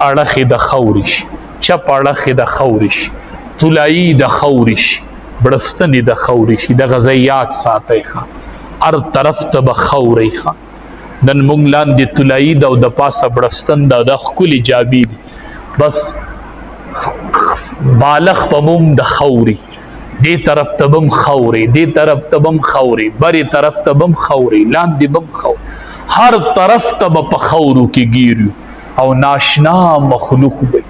اړخې د خورش، چپ اړخې د خورش، طلایي د خورش، بړستنې د خورش. د غزیات ساتي ښه، هر طرف ته به خوري ښه. نن مونږ لاندې طلایي ده او د پاسه بړستن ده، د ښکلې جابې دي، بس بالغ په مونږ د خوري، دې طرف ته بم خوري، دې طرف ته بم خوري، بری طرف ته بم خوري، لاندې بم خوري، هر طرف ته به په خورو کې ګیرو. او ناشنا مخلوق وي،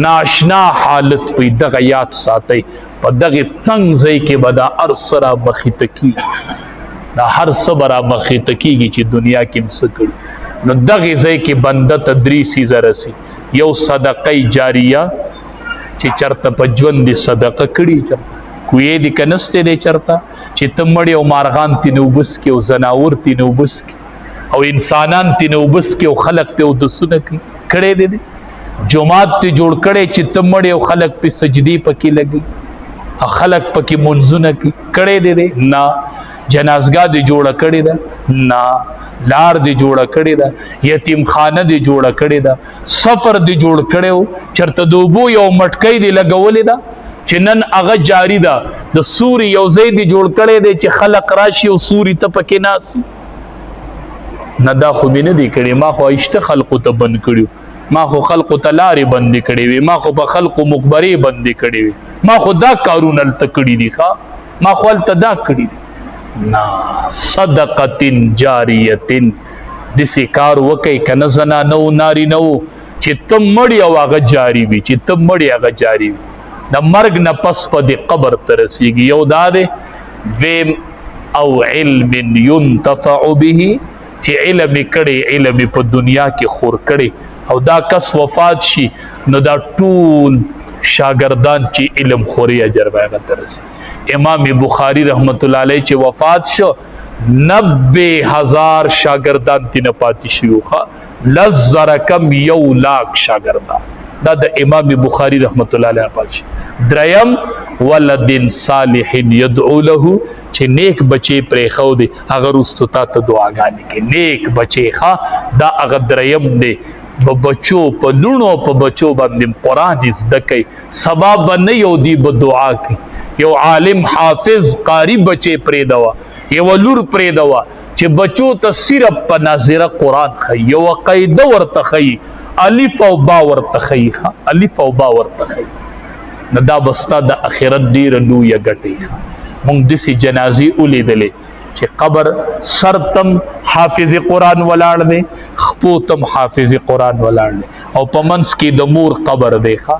ناشنا حالت وي. دغه یاد ساتئ، په دغه تنګ ځای کې به دا هر څه را مخېته کېږي، دا هر څه به را مخېته کېږي چې دنیا کې م څه کړي. نو دغه ځای کې بنده ته 3 څیزه رسي. یو صدقه جاریه چې چرته په ژوند دې صدقه کړي، کوی دې که نستی دی چرته چې ته مړی او مارغان تېنه اوبه څکي او زناور تېنه اوبه څکي او انسانان تېنه اوبه څکي او خلق ته اودسونه کوي، کړی دی؟ جومات ته جوړ کړی چې ته مړی او خلق پې سجدې پکې لګي او خلق پکې منځونه کوي، کړی دی؟ نه. جنازګاه دې جوړه کړې ده؟ نه. لار دې جوړه کړې ده؟ یتیم خانه دې جوړه کړې ده؟ سفر دې جوړ کړی و چېرته د اوبو یو مټکۍ دې لګولې ده چې نن هغه جاري ده؟ د سوري یو ځای دې جوړ کړی دی چې خلق راشي او سوري ته پکې ناست؟ نه، دا خو مې نه دی کړی. ما خو ایشته خلقو ته بند کړي، ما خو خلقو ته لارې بندې کړې وي، ما خو په خلقو مقبرې بندې کړې وي، ما خو دا کارونه هلته کړي دي ښه، ما خو هلته دا کړي دي. نه، صدقه جاریه داسې کار وکئ که نه زنانه و نارینه و چې ته مړی او هغه جاري وي، چې ته مړی هغه جاري وي. د مرګ نه پس په دې قبر ته رسېږي. یو دا دی، دویم او علم ينتفع به، چې علم یې کړی، علم یې په دنیا کې خور کړی او دا کس وفات شي نو دا ټول شاګردان چې علم خوري اجر به هغه ته رسي. امام بخاری رحمت الله علیه چې وفات شو 90,000 شاګردان تینه پاتې شوي، لزر کم 1,00,000 شاګردان. دا د امام بخاری رحمت الله علیه پاتې شي. دریم ولد صالح يدعو له، چې نیک بچی پرېښو دی هغه وروستو تا ته دعاګانې کوي. نیک بچی ښه، دا هغه دریم دی. په بچو په لوڼو په بچو باندې قرآن زده کوي، سبا به نه یو دی به دعا کوي. یو عالم حافظ قاری بچی پرېږدوه، یوه لور پرېږدوه چې بچو ته صرف په ناظره قرآن ښیي، یوه قاعده ورته ښیي، الف او با ورته ښیي، الف او با ورته ښیي. نو دا به ستا د اخرت ډېره لویه ګټې. مونږ داسې جنازې ولیدلې چې قبر سر تم حافظ قرآن ولاړ دی، خپو تم حافظ قرآن ولاړ دی او په منځ کې د مور قبر دی ښه